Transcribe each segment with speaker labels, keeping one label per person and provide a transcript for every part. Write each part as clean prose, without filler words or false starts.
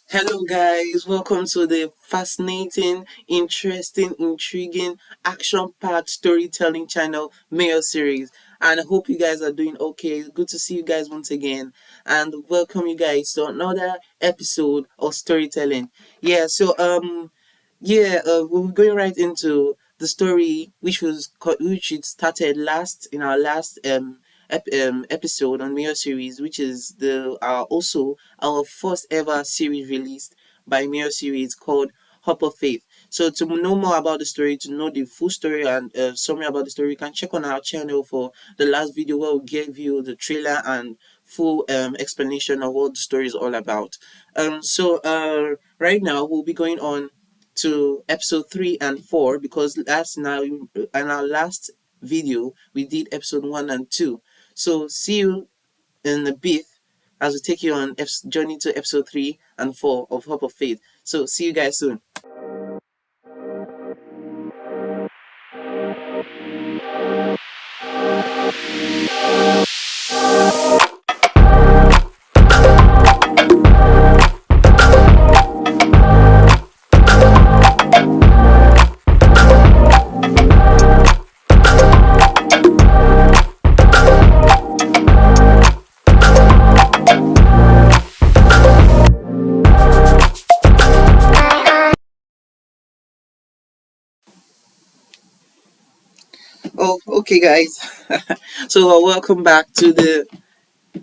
Speaker 1: Hello, guys. Welcome to the fascinating, interesting, intriguing, action-packed storytelling channel Mayor series. And I hope you guys are doing okay. Good to see you guys once again, and welcome you guys to another episode of storytelling. We're going right into the story, which it started last in our last episode on Mayor series, which is the also our first ever series released by Mayor series called Hop of Faith. So to know more about the story, to know the full story and summary about the story, you can check on our channel for the last video where we gave you the trailer and full explanation of what the story is all about. Right now we'll be going on to episode 3 and 4, because last now in our last video we did episode 1 and 2. So see you in a bit as we take you on journey to episode 3 and 4 of Hope of Faith. So see you guys soon. Oh, okay, guys. Welcome back to the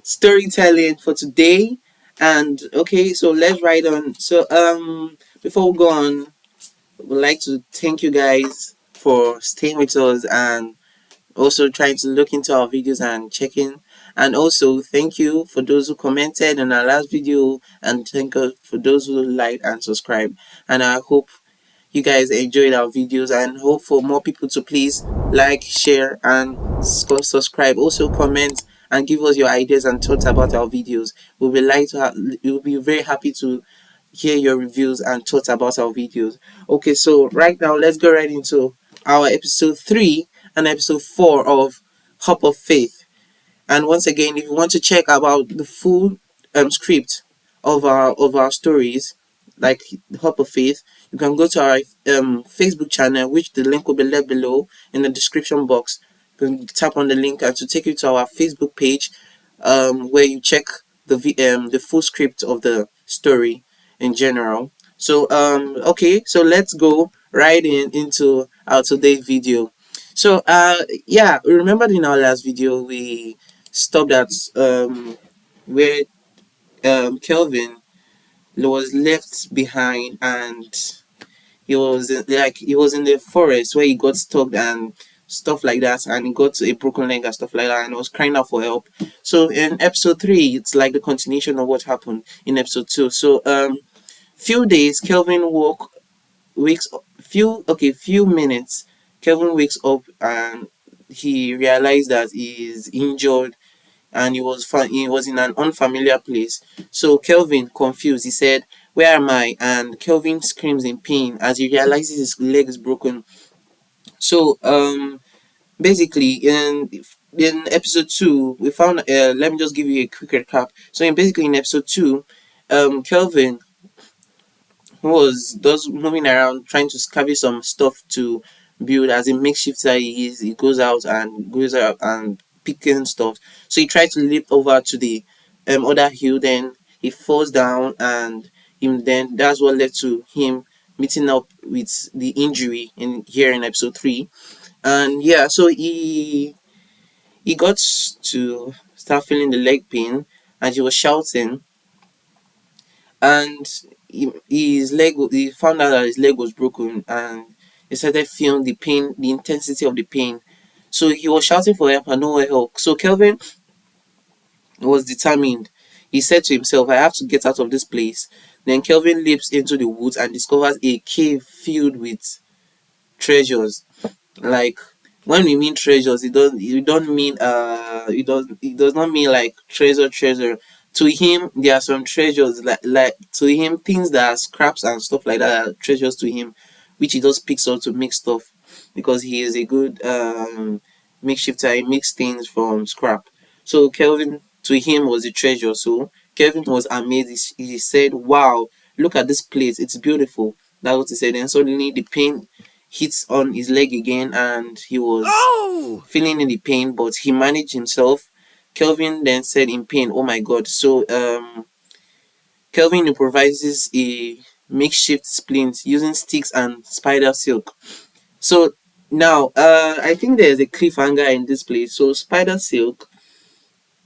Speaker 1: storytelling for today. And okay, so let's ride on. Before we go on, I would like to thank you guys for staying with us and also trying to look into our videos and checking. And also thank you for those who commented on our last video, and thank you for those who liked and subscribed. And I hope you guys enjoyed our videos, and hope for more people to please like, share, and subscribe. Also comment and give us your ideas and thoughts about our videos. We'll be very happy to hear your reviews and thoughts about our videos. Okay, so right now let's go right into our episode 3 and episode 4 of Hop of Faith. And once again, if you want to check about the full script of our stories, like Hop of Faith, you can go to our Facebook channel, which the link will be left below in the description box. You can tap on the link and to take you to our Facebook page, where you check the full script of the story in general. So let's go right into our today's video. Remember in our last video we stopped at where Kelvin was left behind, and he was in the forest where he got stuck and stuff like that, and he got a broken leg and stuff like that, and was crying out for help. So in episode 3, it's like the continuation of what happened in episode 2. Few days Kelvin few minutes Kelvin wakes up, and he realized that he is injured, and he was in an unfamiliar place. So Kelvin, confused, he said, "Where am I?" And Kelvin screams in pain as he realizes his leg is broken. So basically in episode 2 we found, let me just give you a quick recap. So in episode 2, Kelvin was just moving around trying to scavenge some stuff to build. As a makeshifter he is, he goes out and picking stuff. So he tried to leap over to the other hill, then he falls down, and then that's what led to him meeting up with the injury in here in episode 3. And yeah, so he got to start feeling the leg pain, and he was shouting, and he found out that his leg was broken, and he started feeling the pain, the intensity of the pain. So he was shouting for help and nowhere help. So Kelvin was determined. He said to himself, "I have to get out of this place." Then Kelvin leaps into the woods and discovers a cave filled with treasures. Like, when we mean treasures, it does not mean like treasure. To him there are some treasures, like to him things that are scraps and stuff like that are treasures to him, which he just picks up to make stuff, because he is a good makeshifter. He makes things from scrap. So Kelvin, to him, was a treasure. So Kevin was amazed. He said, "Wow, look at this place. It's beautiful." That's what he said. And suddenly the pain hits on his leg again, and he was feeling in the pain, but he managed himself. Kelvin then said in pain, "Oh my God!" So Kelvin improvises a makeshift splint using sticks and spider silk. So now, I think there's a cliffhanger in this place. So spider silk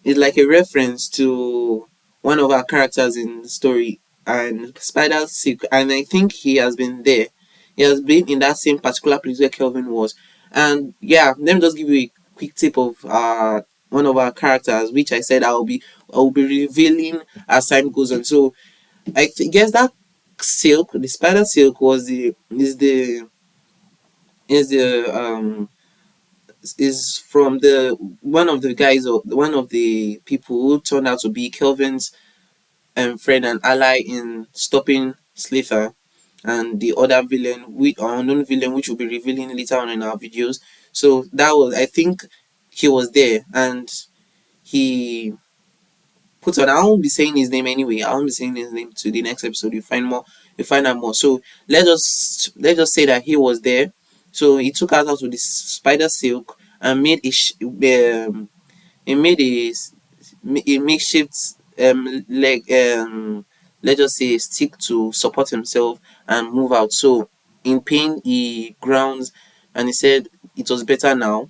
Speaker 1: is like a reference to one of our characters in the story, and spider silk, and I think he has been there. He has been in that same particular place where Kelvin was. And yeah, let me just give you a quick tip of one of our characters, which I said I will be revealing as time goes on. So guess that silk, the spider silk, was the is the is from the one of the guys, or one of the people who turned out to be Kelvin's friend and ally in stopping Slither and the other villain, or unknown villain, which we'll be revealing later on in our videos. So that was, I think, he was there, and he put on. I won't be saying his name anyway. I won't be saying his name to the next episode. You find out more. So let's just say that he was there. So he took us out with this spider silk and made he made a makeshift leg, let's just say, stick to support himself and move out. So in pain he grounds, and he said it was better now,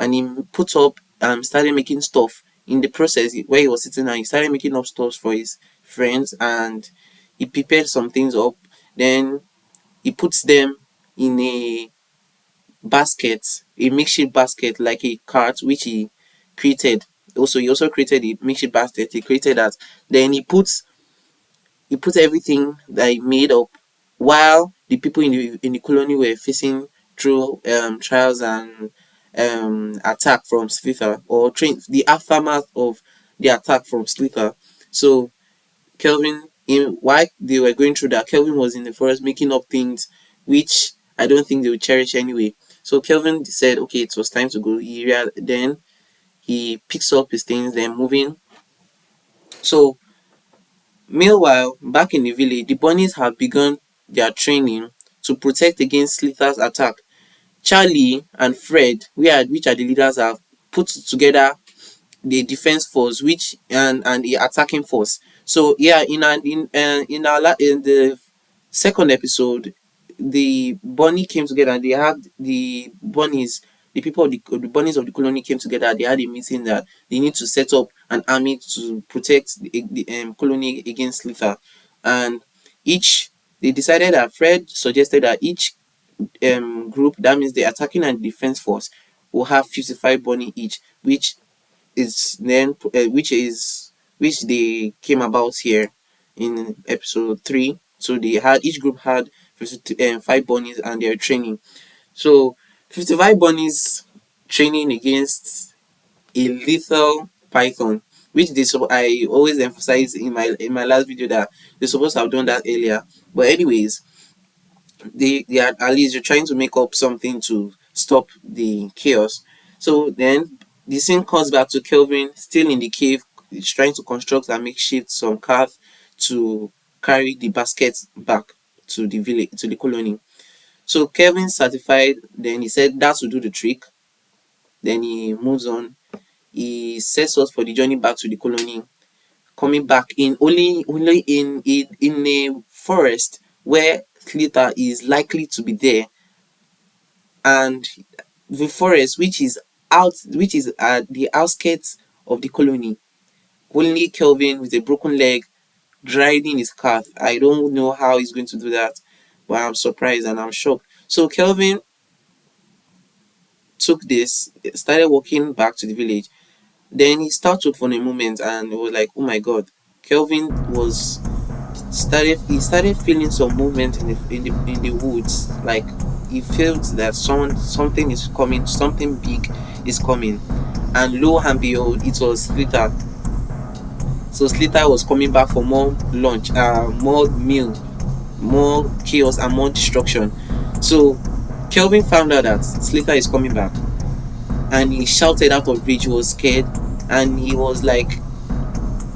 Speaker 1: and he put up started making stuff. In the process, where he was sitting down, he started making up stuff for his friends, and he prepared some things up. Then he puts them in a basket, a makeshift basket, like a cart, which he created. Also, he also created a makeshift basket. He created that. Then he puts everything that he made up, while the people in the colony were facing through trials and attack from Slither, or the aftermath of the attack from Slither. So Kelvin, while they were going through that, Kelvin was in the forest making up things which I don't think they would cherish anyway. So Kelvin said, okay, it was time to go. Then he picks up his things, then moving. So meanwhile, back in the village, the bunnies have begun their training to protect against Slither's attack. Charlie and Fred, which are the leaders, have put together the defense force, which and the attacking force. So yeah, in the second episode, the bunny came together, and they had the bunnies, the bunnies of the colony came together. They had a meeting that they need to set up an army to protect the colony against Slither, and each they decided that Fred suggested that each group, that means the attacking and defense force, will have 55 bunny each, which they came about here in episode 3. So they had each group had 5 bunnies, and they're training. So 55 bunnies training against a lethal python, which I always emphasize in my last video that they're supposed to have done that earlier. But anyways, they are, at least you're trying to make up something to stop the chaos. So then the scene comes back to Kelvin still in the cave. He's trying to construct and makeshift some cart to carry the basket back to the village, to the colony. So Kelvin certified, then he said that will do the trick. Then he moves on. He sets us for the journey back to the colony, coming back in only in a forest where Clitter is likely to be there, and the forest, which is at the outskirts of the colony. Only Kelvin with a broken leg driving his car. I don't know how he's going to do that, but I'm surprised and I'm shocked. So Kelvin took this, started walking back to the village. Then he started for a moment, and it was like, oh my god. Kelvin was he started feeling some movement in the woods, like he felt that something is coming, something big is coming, and lo and behold, it was Slither. So Slither was coming back for more lunch, more meal, more chaos, and more destruction. So Kelvin found out that Slither is coming back, and he shouted out of rage. He was scared, and he was like,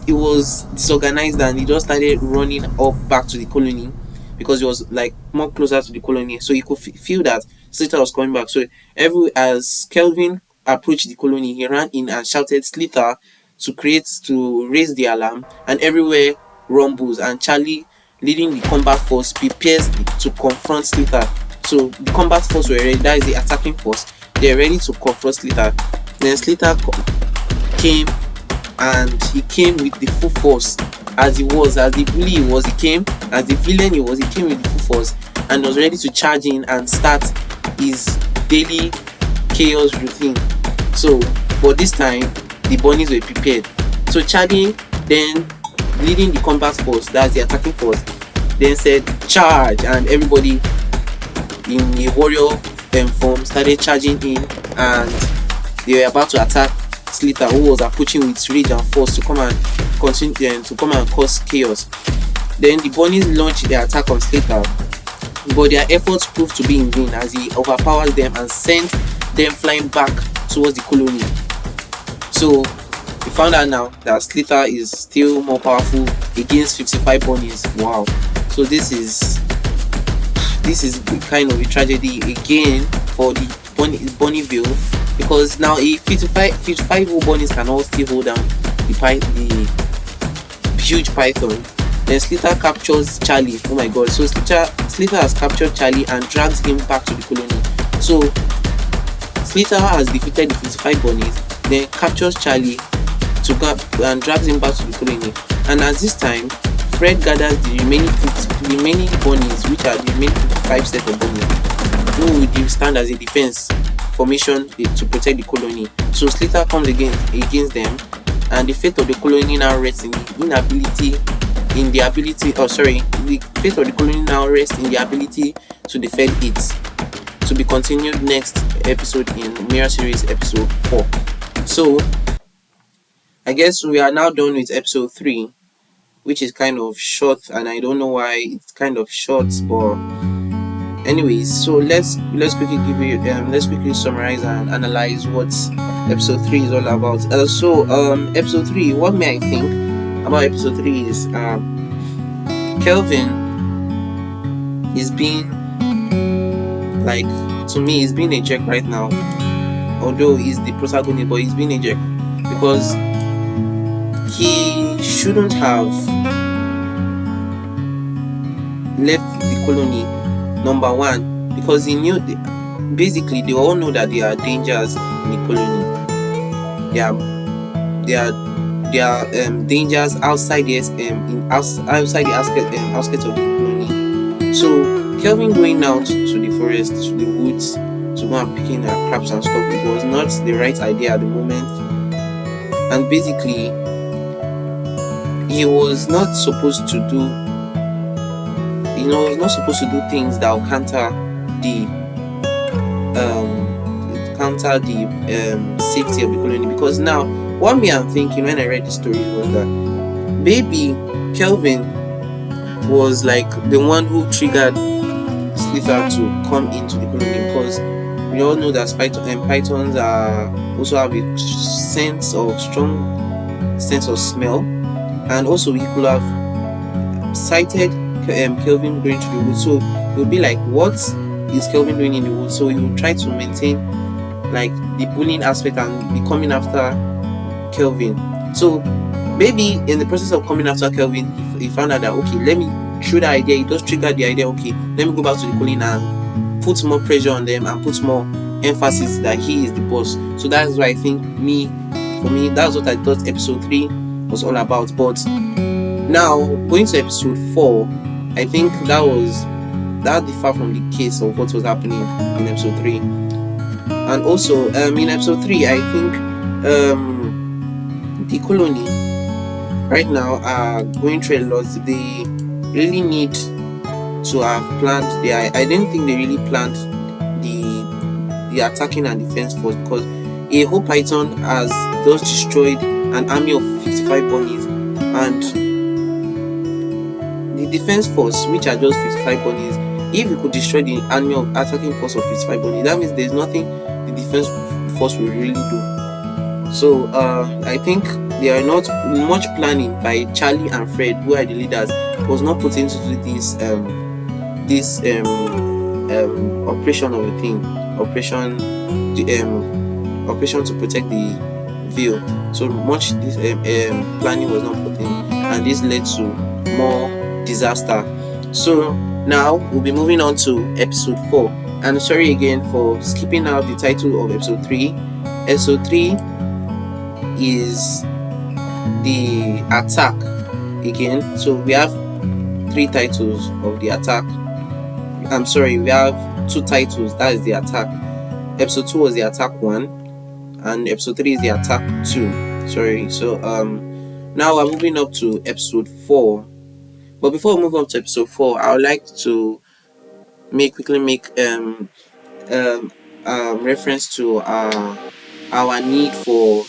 Speaker 1: it was disorganized and he just started running up back to the colony because it was like more closer to the colony, so he could feel that Slither was coming back. So every as Kelvin approached the colony, he ran in and shouted Slither to raise the alarm, and everywhere rumbles, and Charlie, leading the combat force, prepares to confront Slither. So the combat force were ready, that is the attacking force, they're ready to confront Slither. Then Slither came, and he came with the full force, as the bully he was, he came, as the villain he was, he came with the full force and was ready to charge in and start his daily chaos routine. So, but this time the bunnies were prepared. So Charlie, then leading the combat force, that's the attacking force, then said charge, and everybody in a warrior form started charging in, and they were about to attack Slither, who was approaching with rage and force to come and continue to come and cause chaos. Then the bunnies launched their attack on Slither, but their efforts proved to be in vain as he overpowered them and sent them flying back towards the colony. So we found out now that Slither is still more powerful against 55 bunnies. Wow. So this is kind of a tragedy again for the Bunnyville, because now a 55 whole bunnies can all still hold down the huge python. Then Slither captures Charlie. Oh my god. So Slither has captured Charlie and drags him back to the colony. So Slither has defeated the 55 bunnies, then captures Charlie to go and drags him back to the colony. And at this time, Fred gathers the remaining bunnies, which are the remaining 55 set of bunnies, who will stand as a defense formation to protect the colony. So Slither comes against them, and the fate of the colony now rests the fate of the colony now rests in the ability to defend it. To be continued next episode in Mirror Series episode 4. So I guess we are now done with episode 3, which is kind of short, and I don't know why it's kind of short, but anyways, so let's quickly let's quickly summarize and analyze what episode 3 is all about. Episode 3, what may I think about episode 3 is Kelvin is being, like, to me, he's being a jerk right now. Although he's the protagonist, but he's being a jerk because he shouldn't have left the colony. Number one, because he knew basically they all know that there are dangers in the colony. There are dangers outside the outskirts of the colony. So Kelvin going out to the forest, to the woods, to go and picking crabs and stuff, it was not the right idea at the moment. And basically, he was not supposed to do, things that will counter the safety of the colony. Because now, what me I'm thinking when I read the story was that maybe Kelvin was like the one who triggered Slither to come into the colony, because we all know that pythons also have a strong sense of smell, and also he could have sighted Kelvin going to the woods. So it would be like, what is Kelvin doing in the woods? So he would try to maintain like the bullying aspect and be coming after Kelvin. So maybe in the process of coming after Kelvin, he found out that, okay, let me through the idea, he just triggered the idea, okay, let me go back to the colony and put more pressure on them and put more emphasis that he is the boss. So that's why I think for me, that's what I thought episode 3 was all about. But now going to episode 4, I think that differed from the case of what was happening in episode 3. And also in episode 3, I think the colony right now are going through a lot. They really need to have planned I don't think they really planned the attacking and defense force, because a whole python has just destroyed an army of 55 bunnies, and the defense force, which are just 55 bunnies, if you could destroy the army of attacking force of 55 bunnies, that means there's nothing the defense force will really do. So I think there are not much planning by Charlie and Fred, who are the leaders, was not put into this operation of a thing, operation to protect the veil. So much this planning was not put in, and this led to more disaster. So now we'll be moving on to episode 4. And sorry again for skipping out the title of episode 3. Episode 3 is the attack again. So we have 3 titles of the attack. I'm sorry, we have 2 titles. That is the attack. Episode 2 was the attack 1, and episode 3 is the attack 2. Sorry. So now we're moving up to episode 4. But before we move on to episode 4, I would like to quickly make reference to our need for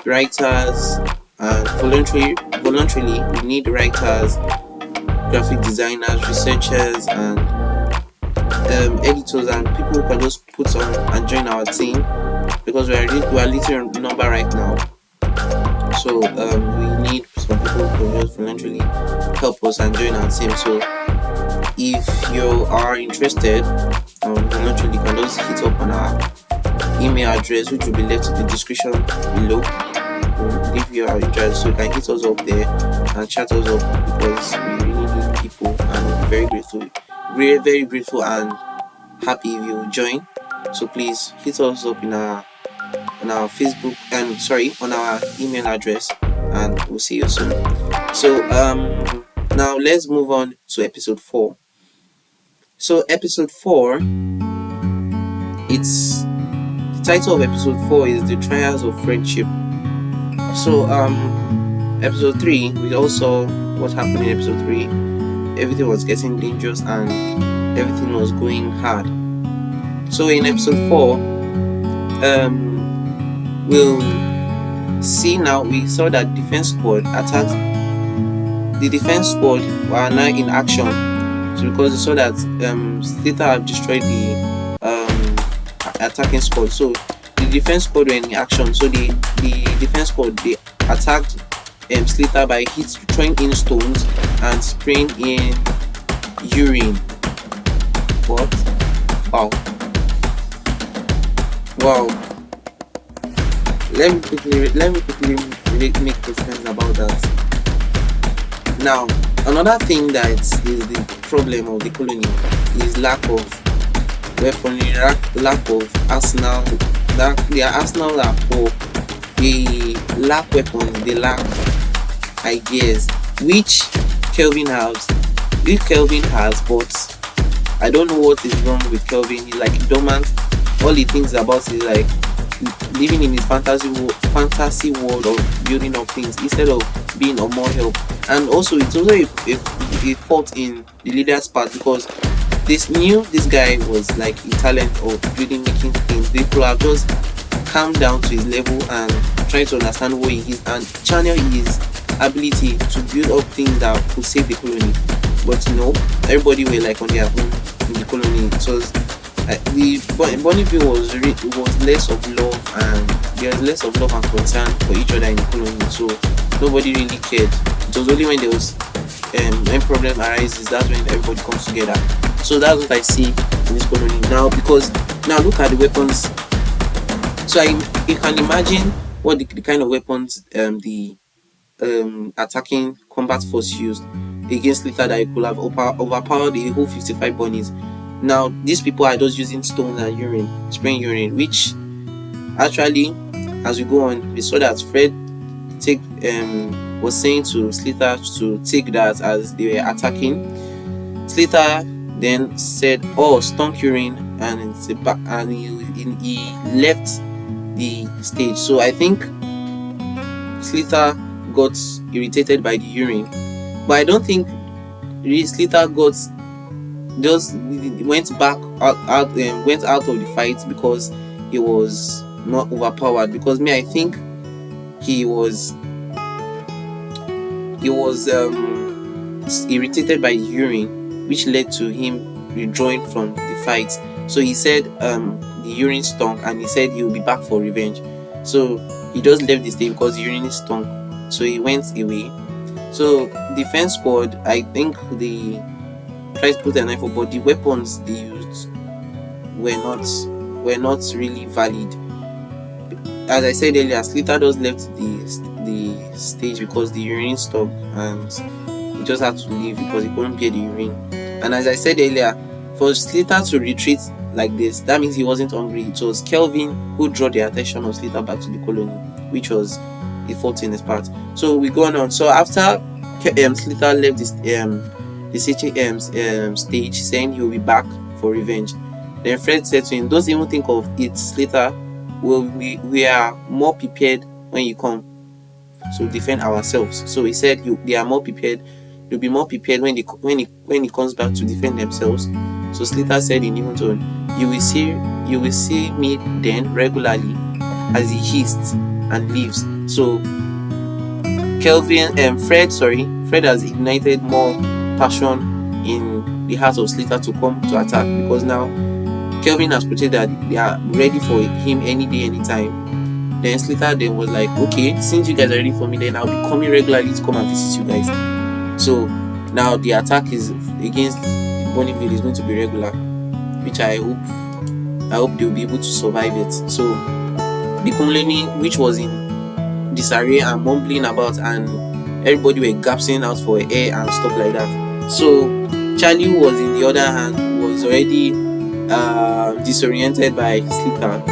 Speaker 1: writers, and voluntarily we need writers, graphic designers, researchers, and editors, and people who can just put on and join our team, because we are little number right now. So we need some people who can just voluntarily help us and join our team. So if you are interested, voluntarily, you can just hit up on our email address, which will be left in the description below. We'll leave your address, so you can hit us up there and chat us up, because we really need people, and we're very grateful, very grateful and happy if you join. So please hit us up on our Facebook, on our email address, and we'll see you soon. So now let's move on to episode 4. So episode 4, it's the title of episode 4 is The Trials of Friendship. So episode 3, we all saw what happened in episode 3. Everything was getting dangerous and everything was going hard. So in episode 4, we'll see now, we saw that defense squad attacked. The defense squad were now in action. So because we saw that Slither have destroyed the attacking squad, so the defense squad were in action. So the defense squad, they attacked Slither by throwing in stones and spraying in urine. What? Wow. Let me quickly make reference about that. Now, another thing that is the problem of the colony is lack of weaponry, lack of arsenal. Their arsenal are poor. They lack weapons. They lack ideas, which Kelvin has. But I don't know what is wrong with Kelvin. He's like dormant. All he thinks about is like living in his fantasy world of building up things instead of being of more help. And also it's also a fault in the leader's part, because this guy was like a talent of making things. They could have just calmed down to his level and try to understand what he is and channel his ability to build up things that could save the colony. But no, everybody were like on their own in the colony. It was the Bonneville was less of love, and there was less of love and concern for each other in the colony. So nobody really cared. It was only when there was when problem arises, that's when everybody comes together. So that's what I see in this colony now. Because now look at the weapons. So you can imagine what the kind of weapons the attacking combat force used against Slither, that it could have overpowered the whole 55 bunnies. Now these people are just using stones and urine, spraying urine, which actually, as we go on, we saw that Fred was saying to Slither to take that as they were attacking. Slither then said, "Oh, stunk urine," and he left the stage. So I think Slither got irritated by the urine, but I don't think Slither went out of the fight because he was not overpowered. Because I think he was irritated by the urine, which led to him withdrawing from the fight. So he said the urine stunk, and he said he will be back for revenge. So He just left the stage because the urine stunk. So he went away. So defense squad, I think they tried to put a knife up, but the weapons they used were not were not really valid. As I said earlier, Slater just left the stage because the urine stopped, and he just had to leave because he couldn't bear the urine. And as I said earlier, for Slater to retreat like this, that means he wasn't hungry. It was Kelvin who drew the attention of Slater back to the colony, which was a fault in his part. So we go on. So after Slater left the stage saying he will be back for revenge, then Fred said to him, "Don't even think of it, Slater. We are more prepared when you come to defend ourselves." So he said they are more prepared. They'll be more prepared when he comes back to defend themselves. So Slater said in even tone, you will see me then regularly," as he hissed and leaves. So Fred has ignited more passion in the heart of Slater to come to attack, because now Kelvin has protected that they are ready for him any day, anytime. Then Slater then was like, "Okay, since you guys are ready for me, then I'll be coming regularly to come and visit you guys." So now the attack is against Bonneville is going to be regular, which I hope they'll be able to survive it. So the colony, which was in disarray and mumbling about, and everybody were gasping out for air and stuff like that. So Charlie was, in the other hand, was already disoriented by Sleeper,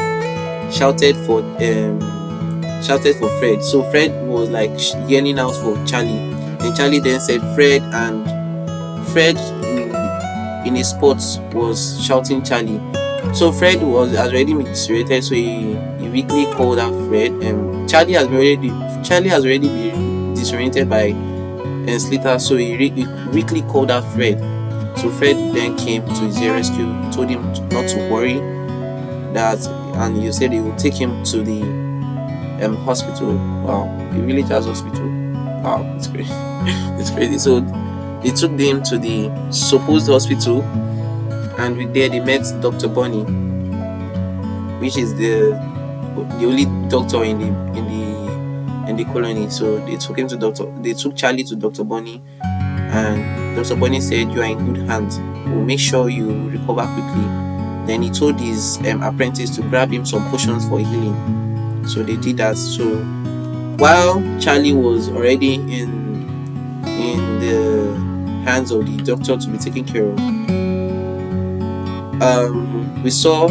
Speaker 1: shouted for Fred. So Fred was like yelling out for Charlie, and Charlie then said Fred in his spots was shouting Charlie. So Fred has already been disoriented, so he weakly called out Fred. Charlie has already been disoriented by Slater, so he weakly called out Fred. So Fred then came to his rescue, told him not to worry, and he said he would take him to the hospital. Wow, the villagers hospital. Wow, it's crazy. It's crazy. So they took them to the supposed hospital, and there they met Dr. Bunny, which is the only doctor in the colony. So they took Charlie to Dr. Bunny, and Dr. Bunny said, "You are in good hands. We'll make sure you recover quickly." Then he told his apprentice to grab him some potions for healing. So they did that. So while Charlie was already in the hands of the doctor to be taken care of, we saw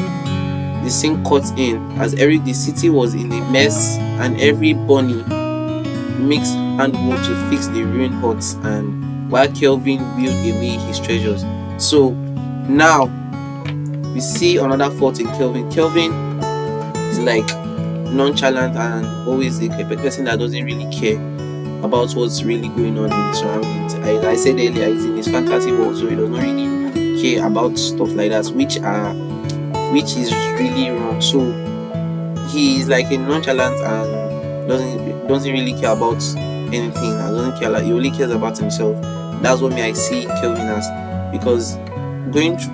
Speaker 1: the scene cut in as the city was in a mess, and every bunny makes handwork to fix the ruined huts, and while Kelvin wheeled away his treasures. So now we see another fault in Kelvin. Kelvin is like nonchalant and always a person that doesn't really care about what's really going on in the surroundings. I said earlier, he's in his fantasy world, so he does not really care about stuff like that, which is really wrong. So he is like a nonchalant and doesn't really care about anything. He only cares about himself. That's what I see Kelvin as, because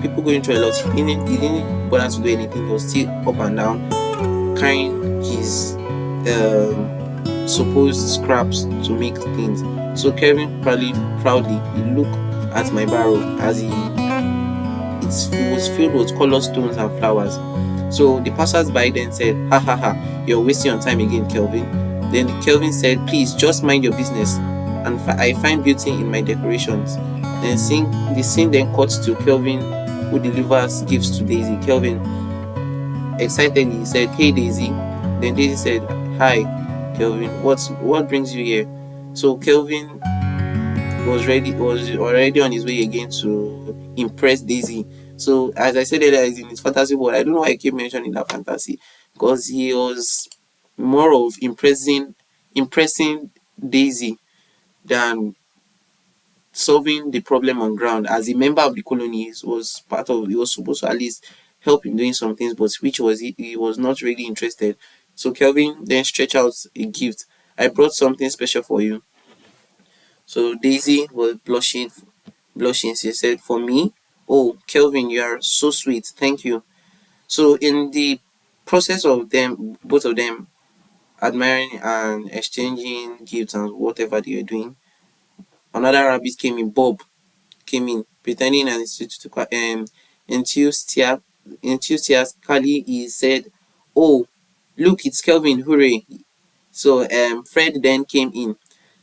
Speaker 1: people going through a lot. He didn't bother to do anything. He was still up and down, carrying his supposed scraps to make things. So Kelvin proudly he looked at my barrow as it was filled with colored stones and flowers. So the passers-by then said, "Ha ha ha, you're wasting your time again, Kelvin." Then Kelvin said, "Please just mind your business, and I find beauty in my decorations." Then the scene then cuts to Kelvin, who delivers gifts to Daisy. Kelvin excitedly said, "Hey Daisy." Then Daisy said, "Hi Kelvin, what brings you here?" So Kelvin was already on his way again to impress Daisy. So as I said earlier, he's in his fantasy world. I don't know why I keep mentioning that fantasy, because he was more of impressing Daisy than solving the problem on ground. As a member of the colony, he was supposed to at least help in doing some things, but which was he was not really interested. So Kelvin then stretched out a gift. "I brought something special for you." So Daisy was blushing. She said, "For me? Oh, Kelvin, you are so sweet. Thank you." So in the process of both of them admiring and exchanging gifts and whatever they were doing, another rabbit came in. Bob came in, pretending and enthusiastically enthusiastically he said, "Oh, look, it's Kelvin! Hooray!" So Fred then came in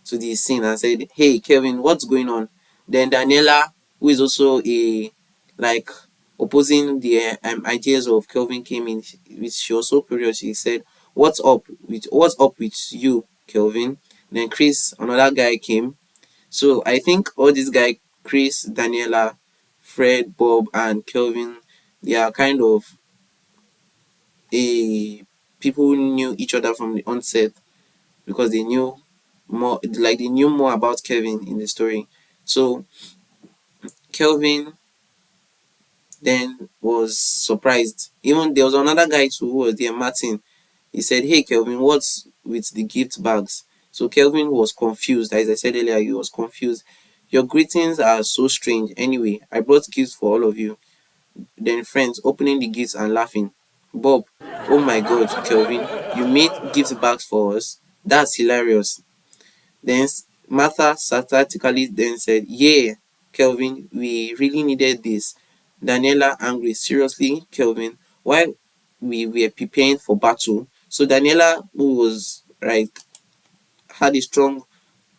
Speaker 1: to the scene and said, "Hey, Kelvin, what's going on?" Then Daniela, who is also a like opposing the ideas of Kelvin, came in. She was so curious. She said, "What's up with you, Kelvin?" Then Chris, another guy, came. So I think all these guys, Chris, Daniela, Fred, Bob, and Kelvin, they are kind of a people who knew each other from the onset because they knew more, like they knew more about Kelvin in the story. So Kelvin then was surprised. Even there was another guy too who was there, Martin. He said, "Hey Kelvin, what's with the gift bags?" So Kelvin was confused. As I said earlier, he was confused. "Your greetings are so strange. Anyway, I brought gifts for all of you." Then friends opening the gifts and laughing. Bob, "Oh my god, Kelvin, you made gift bags for us? That's hilarious." Then Martha sarcastically then said, "Yeah, Kelvin, we really needed this." Daniela angry, "Seriously, Kelvin, why we were preparing for battle?" So Daniela, who was like had a strong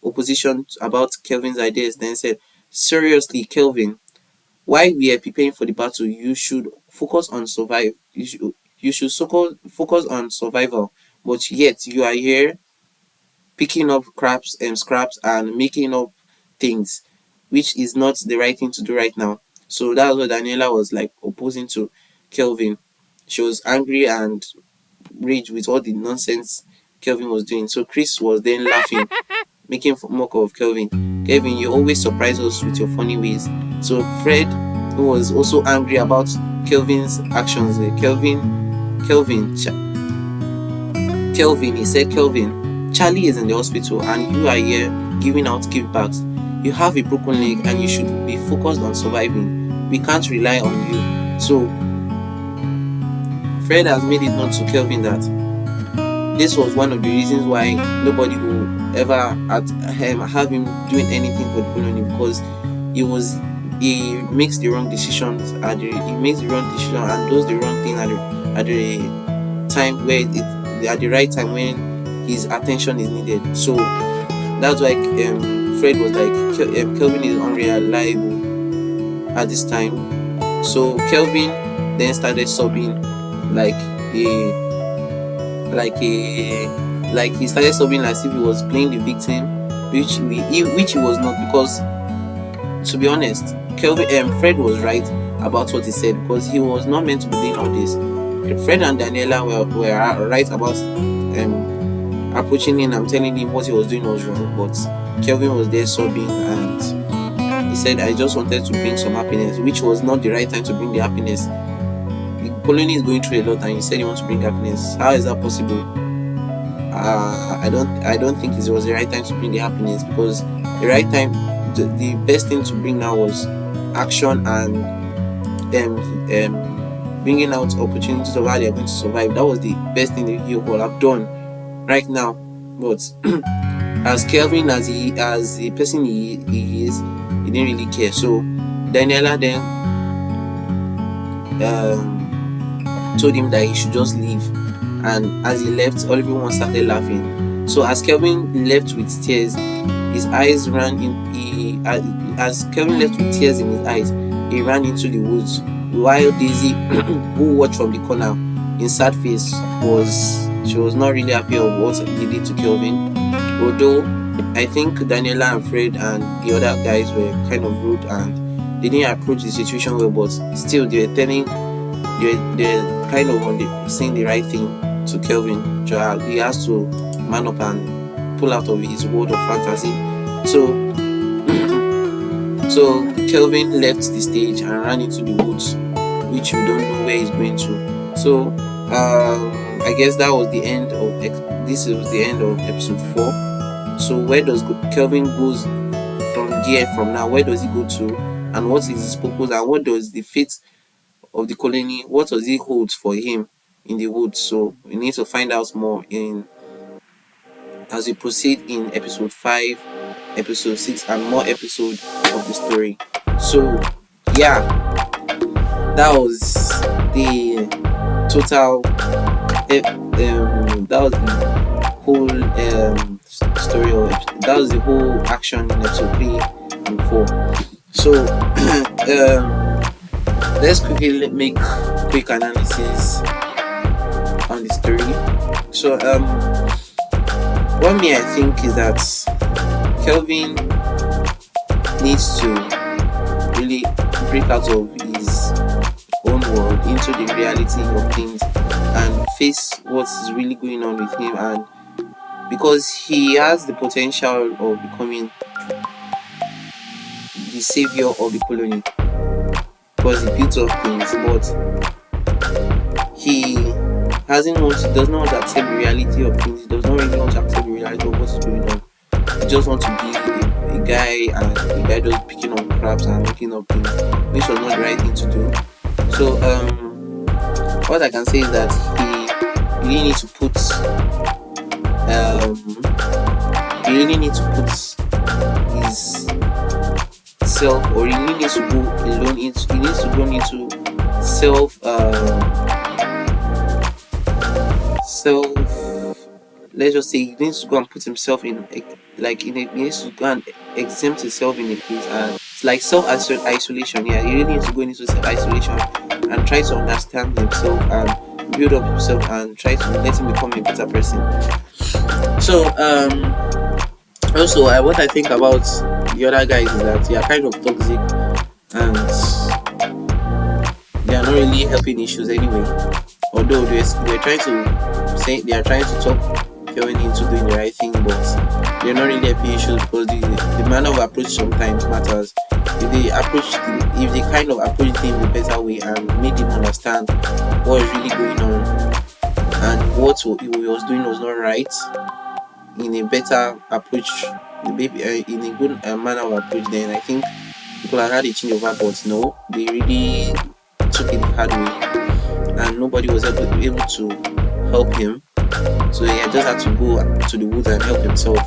Speaker 1: opposition about Kelvin's ideas, then said, "Seriously, Kelvin, while we are preparing for the battle, you should focus on survive. You should focus on survival. But yet you are here picking up scraps and scraps and making up things, which is not the right thing to do right now." So that's what Daniela was like opposing to Kelvin. She was angry and rage with all the nonsense Kelvin was doing. So Chris was then laughing, making mock of Kelvin. "Kelvin, you always surprise us with your funny ways." So Fred, who was also angry about Kelvin's actions, Kelvin, he said, "Kelvin, Charlie is in the hospital and you are here giving out gift bags. You have a broken leg and you should be focused on surviving. We can't rely on you." So Fred has made it known to Kelvin that this was one of the reasons why nobody will ever have him doing anything for the colony, because he was he makes the wrong decisions he makes the wrong decision and does the wrong thing at the time where it at the right time when his attention is needed. So that's why Fred was like, Kelvin is unreliable at this time. So Kelvin then started sobbing like a like he started sobbing as if he was playing the victim, which he was not, because to be honest, Fred was right about what he said, because he was not meant to be doing all this. Fred and Daniela were right about approaching him and telling him what he was doing was wrong, but Kelvin was there sobbing and he said, "I just wanted to bring some happiness," which was not the right time to bring the happiness. The colony is going through a lot and you said you want to bring happiness. How is that possible? I don't think it was the right time to bring the happiness, because the right time, the best thing to bring now was action and bringing out opportunities of how they are going to survive. That was the best thing that you could have done right now. But as Kelvin, as the person he is, he didn't really care. So Daniela then told him that he should just leave, and as he left, everyone started laughing. So as Kelvin left with tears, his eyes ran in. As Kelvin left with tears in his eyes, he ran into the woods. While Daisy, who watched from the corner, in sad face, she was not really happy of what they did to Kelvin. Although I think Daniela and Fred and the other guys were kind of rude and they didn't approach the situation well, but still they were telling, they're kind of saying the right thing to Kelvin. He has to man up and pull out of his world of fantasy. So Kelvin left the stage and ran into the woods, which we don't know where he's going to. So I guess that was the end of this was the end of episode 4. So where does Kelvin goes from there from now? Where does he go to, and what is his purpose, and what does the fate of the colony, what does it hold for him in the woods? So we need to find out more in as we proceed in episode 5, episode 6, and more episodes of the story. So, yeah, that was the total. That was the whole story of that was the whole action in episode 3 and 4. So, let's quickly make quick analysis on the story. So, what me I think is that Kelvin needs to really break out of his own world into the reality of things and face what is really going on with him, and because he has the potential of becoming the savior of the colony because he built up things, but he does not want to accept the reality of things. He does not really want to accept the reality of what is going on. He just wants to be a guy, and the guy just picking up crabs and making up things, which was not the right thing to do. So what I can say is that he really needs to put his self, or he really needs to go alone into he needs to go into self let's just say he needs to go and put himself in he needs to go and exempt himself in a place, and it's like isolation. Yeah, he really needs to go into self isolation and try to understand himself and build up himself and try to let him become a better person. So also what I think about the other guys is that they are kind of toxic and they are not really helping issues anyway. Although they're trying to say they are trying to talk Kelvin into doing the right thing, but they're not really helping issues because the manner of approach sometimes matters. If they kind of approach things in a better way and made him understand what is really going on and what he was doing was not right, in a better approach, in a good manner of approach, then I think people have had a change of heart. But no, they really took it the hard way, and nobody was able to help him. So he just had to go to the woods and help himself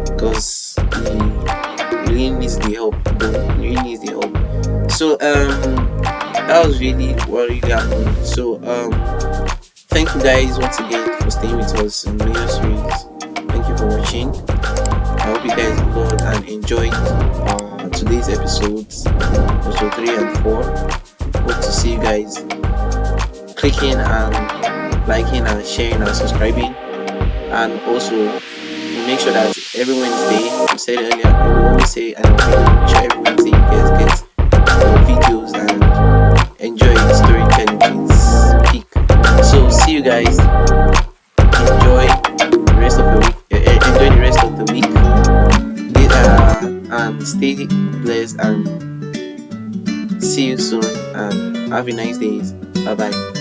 Speaker 1: because he really needs the help. He really needs the help. So that was really what really happened. So thank you guys once again for staying with us in the video series. Thank you for watching. I hope you guys loved and enjoyed today's episodes, episode 3 and 4. Hope to see you guys clicking and liking and sharing and subscribing, and also make sure that every Wednesday, we said earlier, we always say, and make sure every Wednesday you guys get your videos and enjoy storytelling kids peak. So see you guys. Enjoy the rest of the week. Enjoy the rest of the week. And stay blessed, and see you soon, and have a nice day. Bye bye.